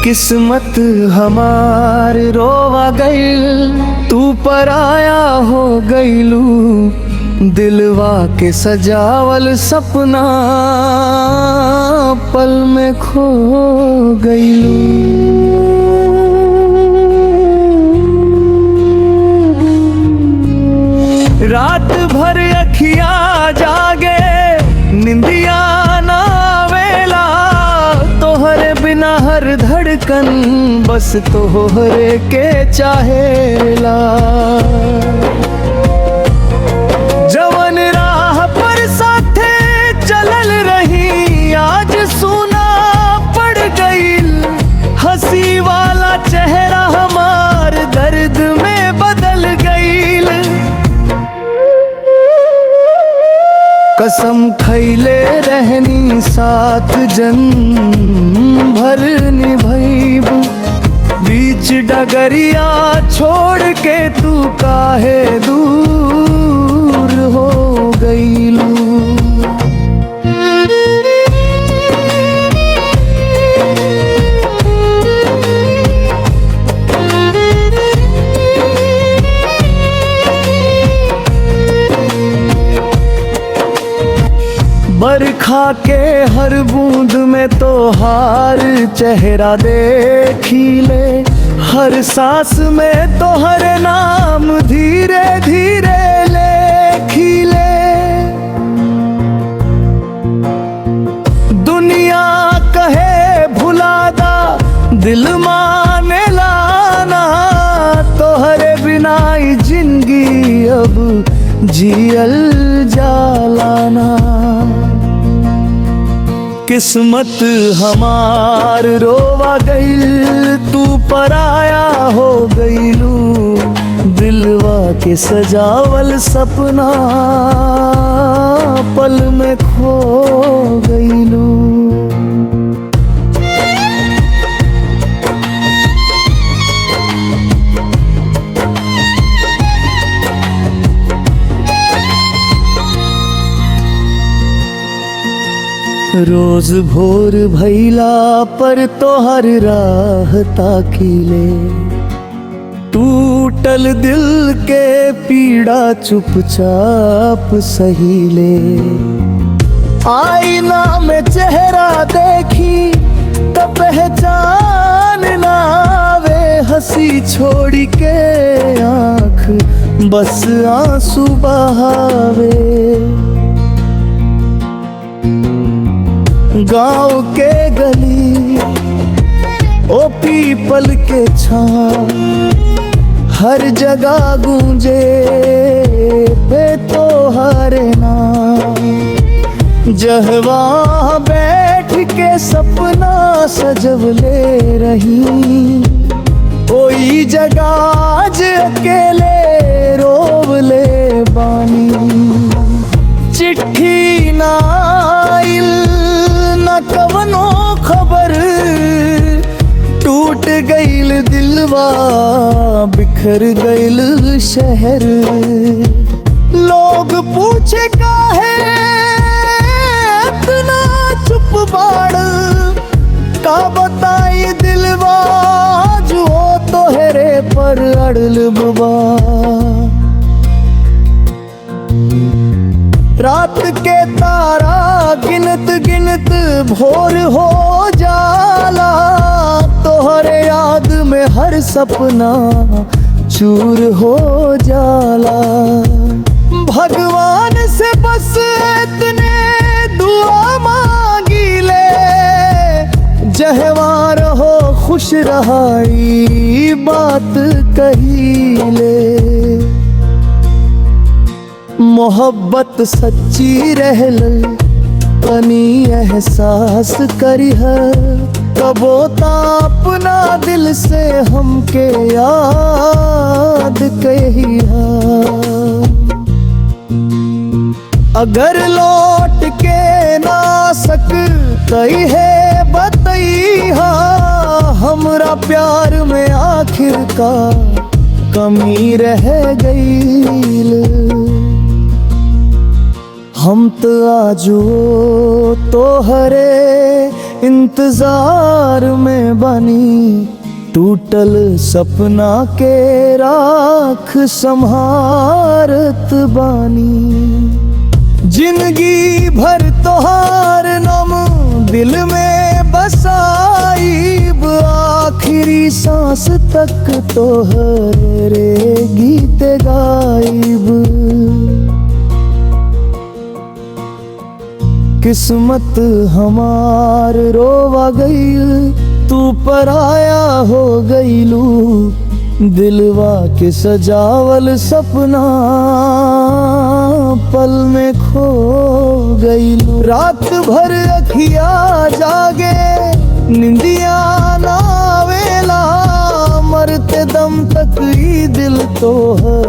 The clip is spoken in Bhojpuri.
किस्मत हमार रोवा गईल, तू पराया हो गईलू। दिलवा के सजावल सपना पल में खो गईलू। रात भर अखियां जागे, निंदिया ना वेला। तोहरे बिना हर धड़कन बस तोहरे के चाहेला। जवन राह पर साथे चलल रही, आज सुना पड़ गईल। हंसी वाला चेहरा हमार दर्द में बदल गईल। कसम खैले रहनी साथ जन्म भर निभैबू। बीच डगरिया छोड़ के तू काहे दूर हो गईलू। बरखा के हर बूंद में तो हार चेहरा देखीले। हर सांस में तो हर नाम धीरे धीरे लेखीले। दुनिया कहे भुलादा, दिल माने लाना। तोहरे बिना ही जिंदगी अब जियल जालाना। किस्मत हमार रोवा गईल, तू पराया हो गईलू। दिलवा के सजावल सपना पल में खो गईलू। रोज भोर भैला पर तोहर राह ताकीले। टूटल दिल के पीड़ा चुपचाप सहीले। आईना में चेहरा देखी तो पहचान ना आवे। हंसी छोड़ी के आँख बस आंसू बहावे। गाँव के गली ओ पीपल के छाँव, हर जगह गूंजे पे तोहरे नाम। जहवा बैठ के सपना सजवले रही, कोई जगह आज अकेले रोवले बानी। चिट्ठी ना आइल न कवनो खबर, टूट गईल दिलवा बिखर गईल शहर। लोग पूछे काहे इतना चुप बाड़, का बताई दिलवा जो तोहरे पर अड़ल बबा। रात के तारा गिनत गिनत भोर हो जाला। तोहरे याद में हर सपना चूर हो जाला। भगवान से बस इतने दुआ मांगी ले, जहवा रहो खुश रहाई बात कही ले। मोहब्बत सच्ची रहल तनी एहसास करिह। कबो ता अपना दिल से हमके याद कहिहा। अगर लौट के ना सकतई है बतईहा। हमरा प्यार में आखिर का कमी रह गईल। हम तो आजो तोहरे इंतजार में बनी टूटल सपना के राख संहारत बानी। जिंदगी भर तोहार नम दिल में बसाईब, आखिरी सांस तक तोहरे गीत गाइब। किस्मत हमार रोवा गई, तू पराया हो गईलू। दिलवा के सजावल सपना पल में खो गईलू। रात भर अखिया जागे निंदिया ना वेला, मरते दम तक ई दिल तोहर